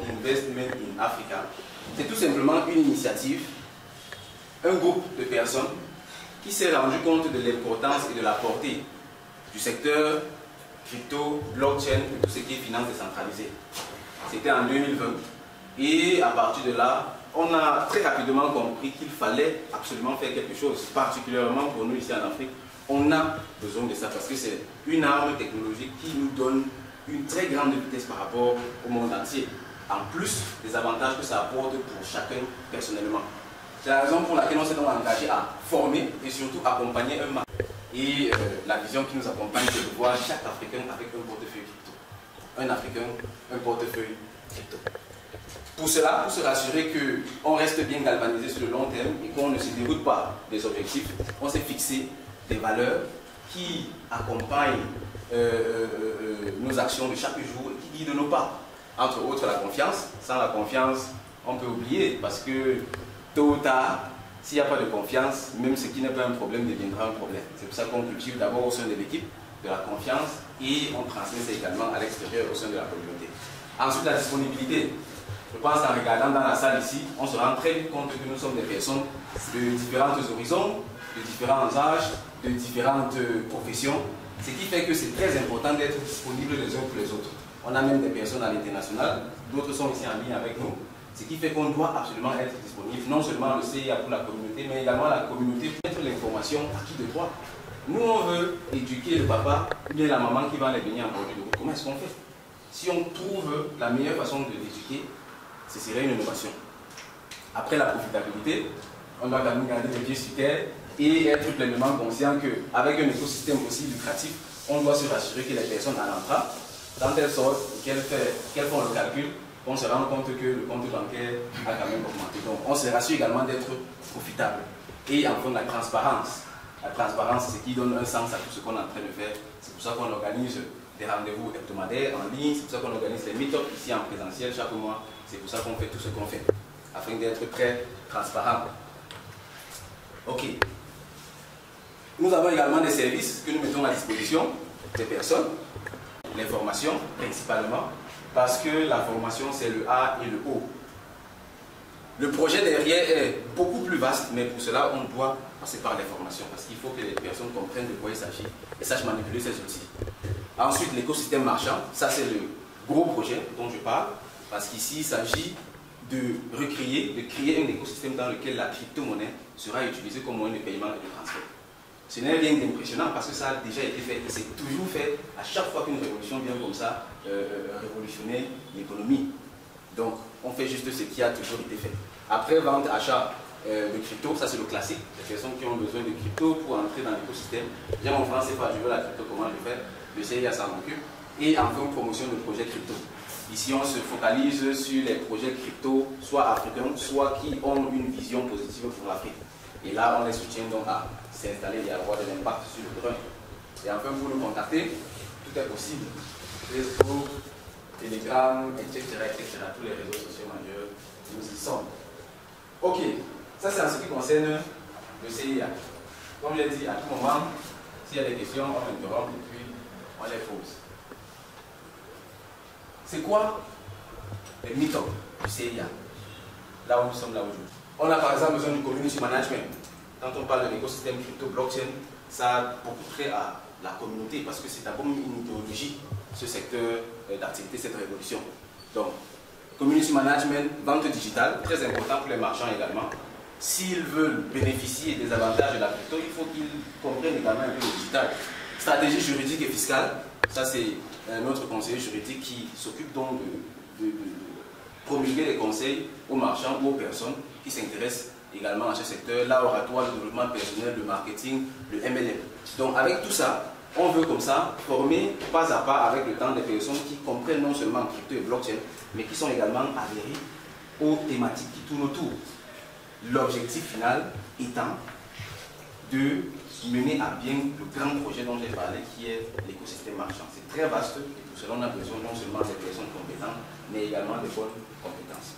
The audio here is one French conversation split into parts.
Investment in Africa, c'est tout simplement une initiative, un groupe de personnes qui s'est rendu compte de l'importance et de la portée du secteur crypto, blockchain et tout ce qui est finance décentralisée. C'était en 2020 et à partir de là, on a très rapidement compris qu'il fallait absolument faire quelque chose, particulièrement pour nous ici en Afrique. On a besoin de ça parce que c'est une arme technologique qui nous donne une très grande vitesse par rapport au monde entier. En plus des avantages que ça apporte pour chacun personnellement. C'est la raison pour laquelle on s'est donc engagé à former et surtout accompagner un marché. Et la vision qui nous accompagne, c'est de voir chaque Africain avec un portefeuille crypto. Un Africain, un portefeuille crypto. Pour cela, pour se rassurer qu'on reste bien galvanisé sur le long terme et qu'on ne se déroute pas des objectifs, on s'est fixé des valeurs qui accompagnent nos actions de chaque jour et qui guident nos pas. Entre autres, la confiance. Sans la confiance, on peut oublier parce que tôt ou tard, s'il n'y a pas de confiance, même ce qui n'est pas un problème deviendra un problème. C'est pour ça qu'on cultive d'abord au sein de l'équipe de la confiance et on transmet ça également à l'extérieur au sein de la communauté. Ensuite, la disponibilité. Je pense qu'en regardant dans la salle ici, on se rend très vite compte que nous sommes des personnes de différents horizons, de différents âges, de différentes professions. Ce qui fait que c'est très important d'être disponible les uns pour les autres. On a même des personnes à l'international, d'autres sont ici en ligne avec nous. Ce qui fait qu'on doit absolument être disponible, non seulement le CIA pour la communauté, mais également la communauté pour mettre l'information à qui de droit. Nous, on veut éduquer le papa ou bien la maman qui va les venir en bord de route. Comment est-ce qu'on fait? Si on trouve la meilleure façon de l'éduquer, ce serait une innovation. Après la profitabilité, on doit quand même garder les pieds sur terre et être pleinement conscient qu'avec un écosystème aussi lucratif, on doit se rassurer que les personnes en entrant, dans telle sorte qu'elles font le calcul, on se rend compte que le compte bancaire a quand même augmenté. Donc on se rassure également d'être profitable. Et enfin la transparence. La transparence, c'est ce qui donne un sens à tout ce qu'on est en train de faire. C'est pour ça qu'on organise des rendez-vous hebdomadaires en ligne, c'est pour ça qu'on organise les meet-ups ici en présentiel chaque mois. C'est pour ça qu'on fait tout ce qu'on fait, afin d'être très transparent. Ok. Nous avons également des services que nous mettons à disposition des personnes. L'information, principalement, parce que la formation, c'est le A et le O. Le projet derrière est beaucoup plus vaste, mais pour cela, on doit passer par les formations, parce qu'il faut que les personnes comprennent de quoi il s'agit et sachent manipuler ces outils. Ensuite, l'écosystème marchand, ça c'est le gros projet dont je parle, parce qu'ici, il s'agit de créer un écosystème dans lequel la crypto-monnaie sera utilisée comme moyen de paiement et de transfert. Ce n'est rien d'impressionnant parce que ça a déjà été fait et c'est toujours fait à chaque fois qu'une révolution vient comme ça révolutionner l'économie. Donc on fait juste ce qui a toujours été fait. Après vente, achat de crypto, ça c'est le classique. Les personnes qui ont besoin de crypto pour entrer dans l'écosystème. J'ai mon franc CFA, je veux la crypto, comment je fais? Le CIA s'en occupe. Et enfin promotion de projets crypto. Ici on se focalise sur les projets crypto, soit africains, soit qui ont une vision positive pour l'Afrique. Et là, on les soutient donc à s'installer et à avoir de l'impact sur le terrain. Et enfin, pour nous contacter, tout est possible. Facebook, Telegram, etc., etc., tous les réseaux sociaux majeurs, nous y sommes. Ok, ça c'est en ce qui concerne le CIA. Comme je l'ai dit, à tout moment, s'il y a des questions, on interrompt et puis on les pose. C'est quoi les meet-up du CIA? Là où nous sommes là aujourd'hui. On a par exemple besoin du community management. Quand on parle de l'écosystème crypto-blockchain, ça a beaucoup trait à la communauté parce que c'est d'abord une idéologie, ce secteur d'activité, cette révolution. Donc, community management, vente digitale, très important pour les marchands également. S'ils veulent bénéficier des avantages de la crypto, il faut qu'ils comprennent également un peu le digital. Stratégie juridique et fiscale, ça c'est un autre conseiller juridique qui s'occupe donc de promulguer les conseils aux marchands ou aux personnes qui s'intéressent également à ce secteur, l'oratoire, le développement personnel, le marketing, le MLM. Donc avec tout ça, on veut comme ça former pas à pas avec le temps des personnes qui comprennent non seulement crypto et blockchain, mais qui sont également adhérées aux thématiques qui tournent autour. L'objectif final étant de mener à bien le grand projet dont j'ai parlé qui est l'écosystème marchand. C'est très vaste et pour cela on a besoin non seulement des personnes compétentes, mais également des bonnes compétences.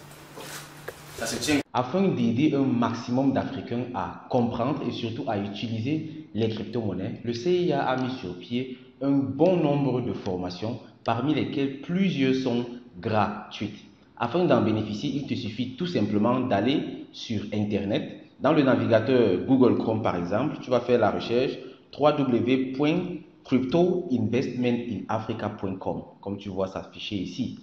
Ça se tient. Afin d'aider un maximum d'Africains à comprendre et surtout à utiliser les crypto-monnaies, le CIA a mis sur pied un bon nombre de formations, parmi lesquelles plusieurs sont gratuites. Afin d'en bénéficier, il te suffit tout simplement d'aller sur Internet. Dans le navigateur Google Chrome par exemple, tu vas faire la recherche www.cryptoinvestmentinafrica.com, comme tu vois s'afficher ici.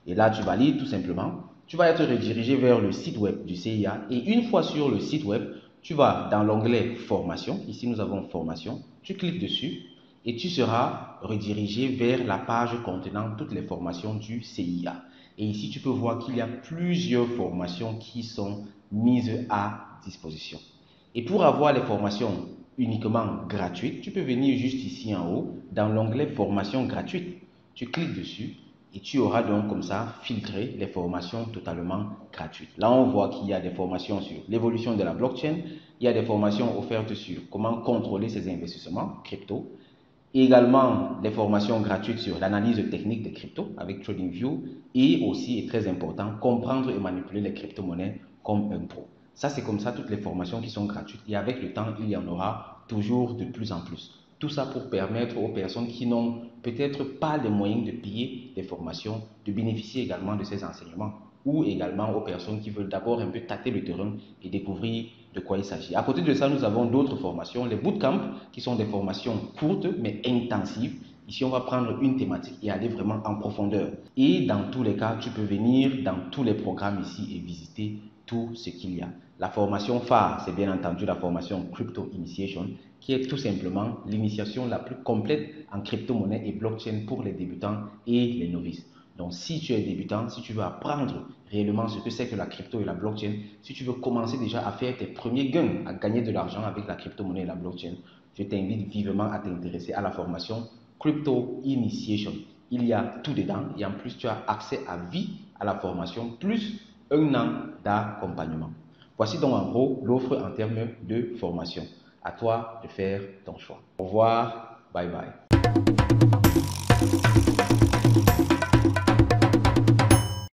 Et là, tu valides tout simplement. Tu vas être redirigé vers le site web du CIA et une fois sur le site web, tu vas dans l'onglet formation. Ici, nous avons formation. Tu cliques dessus et tu seras redirigé vers la page contenant toutes les formations du CIA. Et ici, tu peux voir qu'il y a plusieurs formations qui sont mises à disposition. Et pour avoir les formations uniquement gratuites, tu peux venir juste ici en haut dans l'onglet formation gratuite. Tu cliques dessus et tu auras donc comme ça filtré les formations totalement gratuites. Là, on voit qu'il y a des formations sur l'évolution de la blockchain, il y a des formations offertes sur comment contrôler ses investissements crypto, et également des formations gratuites sur l'analyse technique des cryptos avec TradingView et aussi, et très important, comprendre et manipuler les crypto-monnaies comme un pro. Ça, c'est comme ça toutes les formations qui sont gratuites et avec le temps, il y en aura toujours de plus en plus. Tout ça pour permettre aux personnes qui n'ont peut-être pas les moyens de payer des formations de bénéficier également de ces enseignements ou également aux personnes qui veulent d'abord un peu tâter le terrain et découvrir de quoi il s'agit. À côté de ça, nous avons d'autres formations, les bootcamps, qui sont des formations courtes mais intensives. Ici, on va prendre une thématique et aller vraiment en profondeur. Et dans tous les cas, tu peux venir dans tous les programmes ici et visiter tout ce qu'il y a. La formation phare, c'est bien entendu la formation Crypto Initiation, qui est tout simplement l'initiation la plus complète en crypto-monnaie et blockchain pour les débutants et les novices. Donc, si tu es débutant, si tu veux apprendre réellement ce que c'est que la crypto et la blockchain, si tu veux commencer déjà à faire tes premiers gains, à gagner de l'argent avec la crypto-monnaie et la blockchain, je t'invite vivement à t'intéresser à la formation Crypto Initiation. Il y a tout dedans et en plus, tu as accès à vie à la formation plus un an d'accompagnement. Voici donc en gros l'offre en termes de formation. À toi de faire ton choix. Au revoir, bye bye.